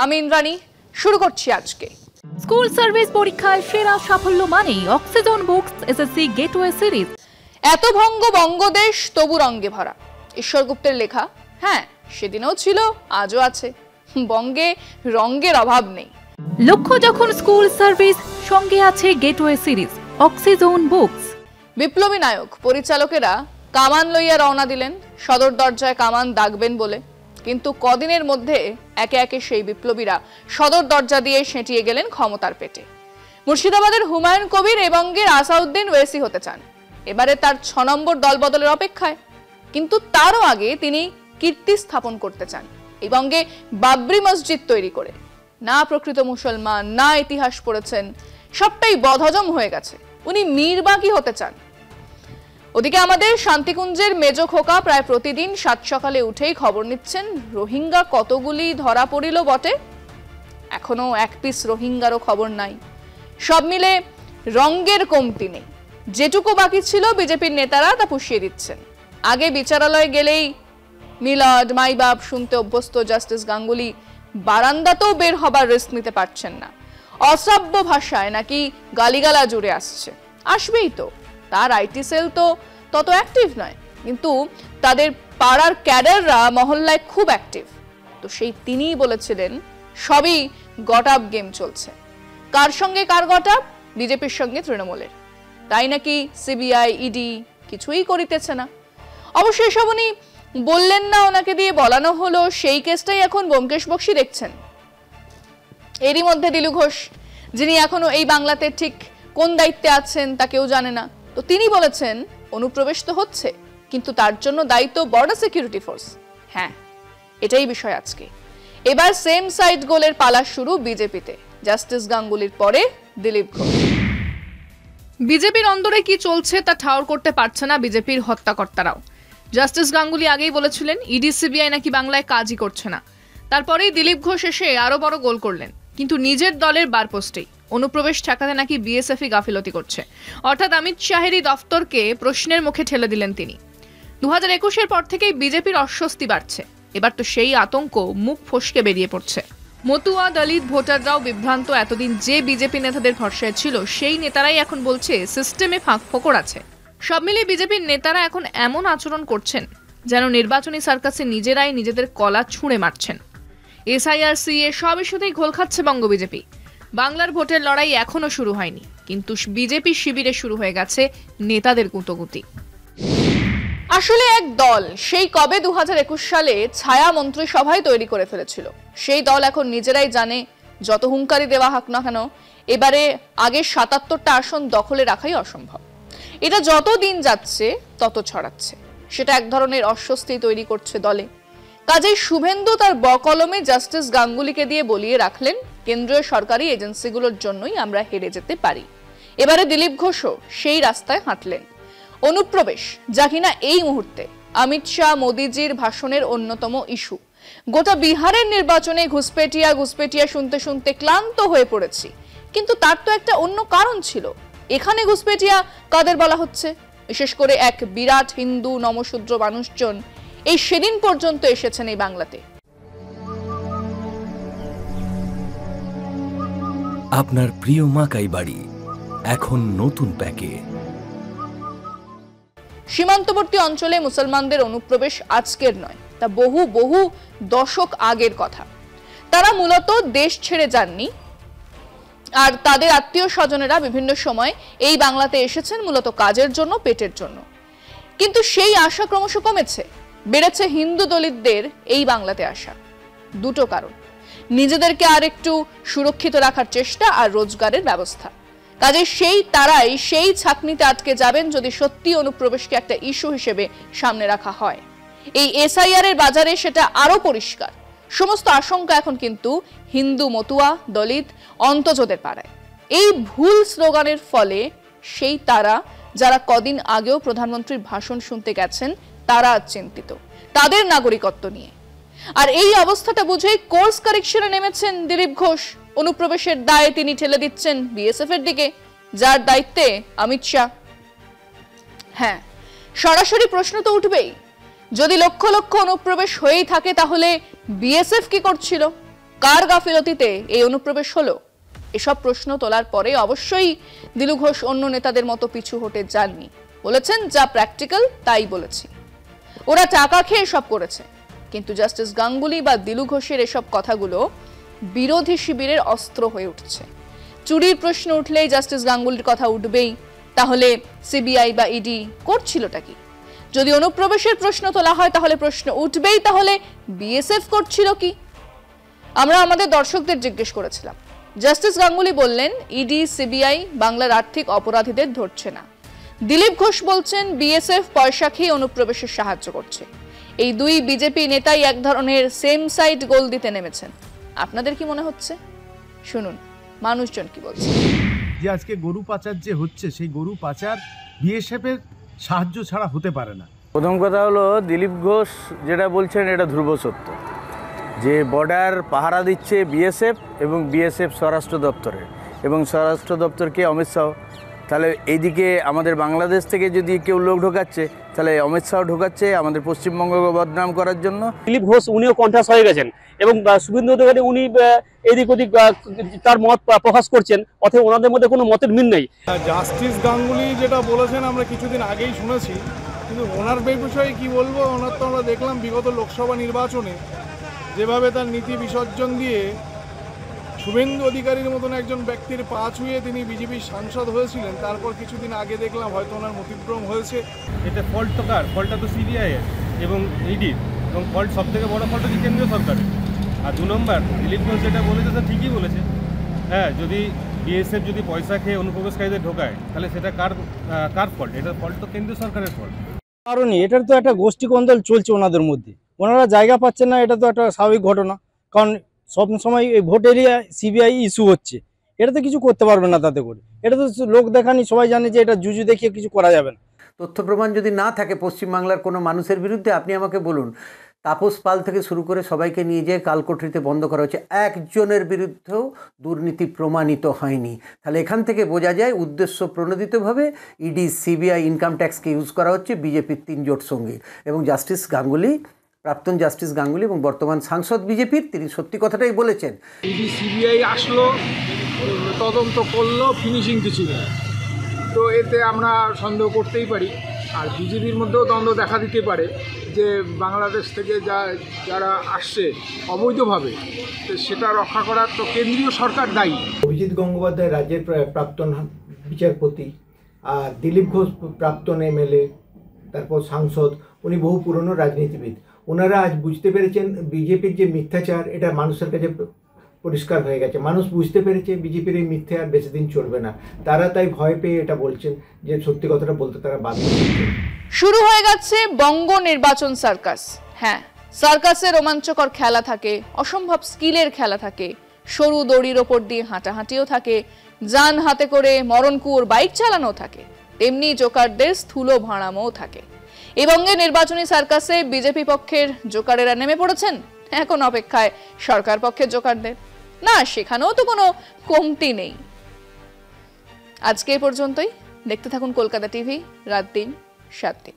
আমি ইন্দ্রাণী, শুরু করছি আজকে। স্কুল সার্ভিস পরীক্ষায় সেরা সাফল্য মানেই oxygen books SSC gateway series. এত ভঙ্গ বঙ্গদেশ তবু রঙ্গে ভরা, ঈশ্বর গুপ্তের লেখা। হ্যাঁ, সেদিনও ছিল, আজও আছে। বঙ্গে রঙ্গের অভাব নেই। লক্ষ্য যখন স্কুল সার্ভিস, সঙ্গে আছে গেটওয়ে সিরিজ অক্সিজন বুকস। বিপ্লবী নায়ক পরিচালকেরা কামান লইয়া রওনা দিলেন সদর দরজায় কামান দাগবেন বলে, কিন্তু কদিনের মধ্যে একে একে সেই বিপ্লবীরা সদর দরজা দিয়ে সেঁটিয়ে গেলেন ক্ষমতার পেটে। মুর্শিদাবাদের হুমায়ুন কবির এ বঙ্গের আসাউদ্দিন ওয়েসি হতে চান, এবারে তার 6 নম্বর দল বদলের অপেক্ষায়। কিন্তু তারও আগে তিনি কীর্তি স্থাপন করতে চান এই বঙ্গে বাবরি মসজিদ তৈরি করে। না প্রকৃত মুসলমান, না ইতিহাস পড়েছেন, সবটাই বদহজম হয়ে গেছে। উনি মীরবাগী হতে চান। ওদিকে আমাদের শান্তিকুঞ্জের মেজো খোকা প্রায় প্রতিদিন 7 সকালে উঠেই খবর নিচ্ছেন রোহিঙ্গা কতগুলি ধরা পড়িল বটে। এখনো এক পিস রোহিঙ্গারও খবর নাই। সব মিলে রঙ্গের কমতি নেই। যেটুকু বাকি ছিল বিজেপির নেতারা তা পুষিয়ে দিচ্ছেন। আগে বিচারালয়ে গেলেই মিলাদ মাইবাপ শুনতে অভ্যস্ত জাস্টিস গাঙ্গুলি বারান্দাতেও বের হবার রিস্ক নিতে পারছেন না। অশ্রাব্য ভাষায় নাকি গালিগালা জুড়ে আসছে। আসবেই তো, তার আইটি সেল তো তত অ্যাক্টিভ নয়, কিন্তু তাদের পাড়ার ক্যাডাররা মহল্লায় খুব অ্যাক্টিভ। তো সেই তিনিই বলেছিলেন সবই গট আপ গেম চলছে। কার সঙ্গে কার গট আপ? বিজেপির সঙ্গে তৃণমূলের। তাই নাকি সিবিআই ইডি কিছুই করিতেছে না। অবশ্য এসব উনি বললেন না, ওনাকে দিয়ে বলানো হলো। সেই কেসটাই এখন ব্যোমকেশ বক্সী দেখছেন। এরই মধ্যে দিলু ঘোষ, যিনি এখনো এই বাংলাতে ঠিক কোন দায়িত্বে আছেন তা কেউ জানে না, তো তিনি বলেছেন অনুপ্রবেশ তো হচ্ছে, কিন্তু তার জন্য দায়িত্ব বর্ডার সিকিউরিটি ফোর্স। হ্যাঁ, এটাই বিষয় আজকে। এবার সেম সাইড গোলের পালা শুরু বিজেপিতে। জাস্টিস গাঙ্গুলির পরে দিলীপ ঘোষ। বিজেপির অন্দরে কি চলছে তা ঠাউর করতে পারছে না বিজেপির হত্যাকর্তারাও। জাস্টিস গাঙ্গুলি আগেই বলেছিলেন ইডি সিবিআই নাকি বাংলায় কাজই করছে না। তারপরেই দিলীপ ঘোষ এসে আরো বড় গোল করলেন, কিন্তু নিজের দলের বারপোস্টেই। অনুপ্রবেশ ঠেকাতে নাকি বিএসএফই গাফিলতি করছে, অর্থাৎ অমিত শাহেরই দফতরকে প্রশ্নের মুখে ঠেলে দিলেন তিনি। 2021-এর পর থেকেই বিজেপির অস্বস্তি বাড়ছে। এবার তো সেই আতঙ্ক মুখ ফসকে বেরিয়ে পড়ছে। মতুয়া দলিত ভোটাররাও বিভ্রান্ত। এতদিন যে বিজেপি নেতাদের ভরসায় ছিল, সেই নেতারাই এখন বলছে সিস্টেমে ফাঁক ফোকর আছে। সব মিলিয়ে বিজেপির নেতারা এখন এমন আচরণ করছেন যেন নির্বাচনী সার্কাসে নিজেরাই নিজেদের কলা ছুঁড়ে মারছেন। এসআইআর সিএ সব ইস্যুতেই ঘোল খাচ্ছে বঙ্গ বিজেপি। বাংলার ভোটের লড়াই এখনো শুরু হয়নি, কিন্তু বিজেপি শিবিরে শুরু হয়ে গেছে নেতাদের গুঁতোগুঁতি। আসলে এক দল সেই কবে 2021 সালে ছায়া মন্ত্রিসভায় তৈরি করে ফেলেছিল। সেই দল এখন নিজেরাই জানে যত হুঙ্কারি দেওয়া হোক না কেন, এবারে আগে 77টা আসন দখলে রাখাই অসম্ভব। এটা যত দিন যাচ্ছে তত ছড়াচ্ছে। সেটা এক ধরনের অস্বস্তি তৈরি করছে দলে। কাজেই শুভেন্দু তার বকলমে জাস্টিস গাঙ্গুলিকে দিয়ে বলিয়ে রাখলেন কেন্দ্রীয় সরকারি এজেন্সিগুলোর জন্যই আমরা হেরে যেতে পারি। এবারে দিলীপ ঘোষও সেই রাস্তায় হাঁটলেন। অনুপ্রবেশ, যা কিনা এই মুহূর্তে অমিত শাহ মোদিজির ভাষণের অন্যতম ইস্যু। গোটা বিহারের নির্বাচনে ঘুসপেটিয়া শুনতে শুনতে ক্লান্ত হয়ে পড়েছি, কিন্তু তার তো একটা অন্য কারণ ছিল। এখানে ঘুসপেটিয়া কাদের বলা হচ্ছে? বিশেষ করে এক বিরাট হিন্দু নমশূদ্র মানুষজন এই সেদিন পর্যন্ত এসেছেন এই বাংলাতে। আপনার প্রিয় মাকাই বাড়ি এখন নতুন প্যাকে। সীমান্তবর্তী অঞ্চলে মুসলমানদের অনুপ্রবেশ আজকের নয়, তা বহু বহু দশক আগের কথা। তারা মূলত দেশ ছেড়ে যাননি, আর তাদের আত্মীয় স্বজনেরা বিভিন্ন সময় এই বাংলাতে এসেছেন মূলত কাজের জন্য, পেটের জন্য। কিন্তু সেই আশা ক্রমশ কমেছে। বেড়েছে হিন্দু দলিতদের এই বাংলাতে আসা। দুটো কারণ: নিজেদেরকে আর একটু সুরক্ষিত রাখার চেষ্টা, আর রোজগারের ব্যবস্থা। কাজে তারাই সেই ছাকনিতে আটকে যাবেন যদি সত্যি অনুপ্রবেশকে একটা ইস্যু হিসেবে সামনে রাখা হয়। এই এসআইআর এর বাজারে সেটা আরো পরিষ্কার। সমস্ত আশঙ্কা এখন কিন্তু হিন্দু, মতুয়া, দলিত, অন্তজদের পাড়ায়। এই ভুল স্লোগানের ফলে সেই তারা যারা কদিন আগেও প্রধানমন্ত্রীর ভাষণ শুনতে গেছেন, তারা চিন্তিত তাদের নাগরিকত্ব নিয়ে। আর এই অবস্থাটা বুঝেই কোর্স কারেকশনে নেমেছেন দিলীপ ঘোষ। অনুপ্রবেশের দায় তিনি ঠেলে দিচ্ছেন বিএসএফ এর দিকে, যার দায়িত্বে অমিত শাহ। হ্যাঁ, সরাসরি প্রশ্ন তো উঠবেই, যদি লক্ষ লক্ষ অনুপ্রবেশ হয়েই থাকে তাহলে বিএসএফ কি করছিল? কার গাফিলতিতে এই অনুপ্রবেশ হলো? এসব প্রশ্ন তোলার পরে অবশ্যই দিলু ঘোষ অন্য নেতাদের মতো পিছু হটে যাননি। বলেছেন যা প্র্যাকটিক্যাল তাই বলেছি। ওরা টাকা খেয়ে সব করেছে। কিন্তু জাস্টিস গাঙ্গুলি বা দিলু ঘোষের এসব কথাগুলো বিরোধী শিবিরের অস্ত্র হয়ে উঠছে। চুরির প্রশ্ন উঠলেই জাস্টিস গাঙ্গুলির কথা উঠবেই। তাহলে সিবিআই বা ইডি করছিলটা কি? যদি অনুপ্রবেশের প্রশ্ন তোলা হয় তাহলে প্রশ্ন উঠবেই, তাহলে বিএসএফ করছিল কি? আমরা আমাদের দর্শকদের জিজ্ঞেস করেছিলাম। জাস্টিস গাঙ্গুলি বললেন ইডি সিবিআই বাংলার আর্থিক অপরাধীদের ধরছে না। দিলীপ ঘোষ বলছেন বিএসএফ পয়সা খেয়ে অনুপ্রবেশে সাহায্য করছে। এই দুই বিজেপি নেতাই এক ধরনের সেম সাইড গোল দিতে নেমেছেন। আপনাদের কি মনে হচ্ছে? শুনুন মানুষজন কি বলছে। যে আজকে গরু পাচার যে হচ্ছে, সেই গরু পাচার বিএসএফ এর সাহায্য ছাড়া হতে পারে না। প্রথম কথা হলো দিলীপ ঘোষ যেটা বলছেন এটা ধ্রুব সত্য, যে বর্ডার পাহারা দিচ্ছে বিএসএফ এবং বিএসএফ স্বরাষ্ট্র দপ্তরের, এবং স্বরাষ্ট্র দপ্তরকে অমিত শাহ। তাহলে এইদিকে আমাদের বাংলাদেশ থেকে যদি কেউ লোক ঢোকাচ্ছে, তাহলে অমিত শাহ ঢোকাচ্ছে আমাদের পশ্চিমবঙ্গকে বদনাম করার জন্য। দিলীপ ঘোষ উনিও কন্ঠাস হয়ে গেছেন এবং শুভেন্দু অধিকারী উনি এদিক ওদিক তার মত প্রকাশ করছেন, অথবা ওনাদের মধ্যে কোনো মতের মিল নেই। জাস্টিস গাঙ্গুলি যেটা বলেছেন আমরা কিছুদিন আগেই শুনেছি, কিন্তু ওনার বিষয়ে কি বলবো, ওনার তো আমরা দেখলাম বিগত লোকসভা নির্বাচনে যেভাবে তার নীতি বিসর্জন দিয়ে শুভেন্দু অধিকারীর মতন একজন ব্যক্তির পা ছুঁয়ে তিনি বিজেপির সাংসদ হয়েছিলেন। তারপর কিছুদিন আগে দেখলাম হয়তো ওনার মতিভ্রম হয়েছে। এটা ফল্ট তো কার? ফল্টটা তো সিবিআই এর এবং ইডির, এবং ফল্ট সব থেকে বড় ফল্ট হচ্ছে কেন্দ্রীয় সরকারের। আর 2 নম্বর দিলীপ ঘোষ যেটা বলেছে তা ঠিকই বলেছে। হ্যাঁ, যদি বিএসএফ যদি পয়সা খেয়ে অনুপ্রবেশকারীদের ঢোকায় তাহলে সেটা কার ফল্ট? এটার ফল্ট তো কেন্দ্রীয় সরকারের ফল্ট। কারণই এটার তো একটা গোষ্ঠী কোন্দল চলছে ওনাদের মধ্যে, ওনারা জায়গা পাচ্ছেন না, এটা তো একটা স্বাভাবিক ঘটনা। কারণ সব সময় এই ভোট এরিয়া সিবিআই ইস্যু হচ্ছে, এটা তো কিছু করতে পারবে না তাতে করে। এটা তো লোক দেখানি, সবাই জানে যে এটা জুজু দেখিয়ে কিছু করা যাবে না। তথ্য প্রমাণ যদি না থাকে পশ্চিমবাংলার কোনো মানুষের বিরুদ্ধে, আপনি আমাকে বলুন, তাপস পাল থেকে শুরু করে সবাইকে নিয়ে যেয়ে কালকোঠরিতে বন্ধ করা হচ্ছে, একজনের বিরুদ্ধেও দুর্নীতি প্রমাণিত হয়নি। তাহলে এখান থেকে বোঝা যায় উদ্দেশ্য প্রণোদিতভাবে ইডি সিবিআই ইনকাম ট্যাক্সকে ইউজ করা হচ্ছে বিজেপির 3 জোট সঙ্গে। এবং জাস্টিস গাঙ্গুলি, প্রাক্তন জাস্টিস গাঙ্গুলি এবং বর্তমান সাংসদ বিজেপির, তিনি সত্যি কথাটাই বলেছেন। ইডি সিবিআই আসলো, তদন্ত করলো, ফিনিশিং কিছু নেই, তো এতে আমরা সন্দেহ করতেই পারি। আর বিজেপির মধ্যেও দ্বন্দ্ব দেখা দিতে পারে যে বাংলাদেশ থেকে যারা আসছে অবৈধভাবে, তো সেটা রক্ষা করার তো কেন্দ্রীয় সরকার দায়ী। অভিজিৎ গঙ্গোপাধ্যায় রাজ্যের প্রাক্তন বিচারপতি, আর দিলীপ ঘোষ প্রাক্তন এমএলএ, তারপর সাংসদ, উনি বহু পুরনো রাজনীতিবিদ। ওনারা আজ বুঝতে পেরেছেন বিজেপির যে মিথ্যাচার, এটা মানুষের কাছে পরিষ্কার হয়ে গেছে। মানুষ বুঝতে পেরেছে বিজেপির এই মিথ্যে আর বেশি দিন চলবে না। তারা তাই ভয় পেয়ে এটা বলছেন যে সত্যি কথাটা বলতে তারা বাধ্য। শুরু হয়ে গেছে বঙ্গ নির্বাচন সার্কাস। হ্যাঁ, সার্কাসে রোমাঞ্চকর খেলা থাকে, অসম্ভব স্কিলের খেলা থাকে, সরু দড়ির ওপর দিয়ে হাঁটাহাঁটিও থাকে, যান হাতে করে মরণকুয়োর বাইক চালানো থাকে, তেমনি জোকারদের স্থূল ভাড়ামও থাকে। এই বঙ্গে নির্বাচনী সার্কাসে বিজেপি পক্ষের জোকারেরা নেমে পড়েছেন। এখন অপেক্ষায় সরকার পক্ষের জোকারদের। না, সেখানেও তো কোনো কমতি নেই। আজকে এই পর্যন্তই। দেখতে থাকুন কলকাতা টিভি, রাত 3, 7 দিন।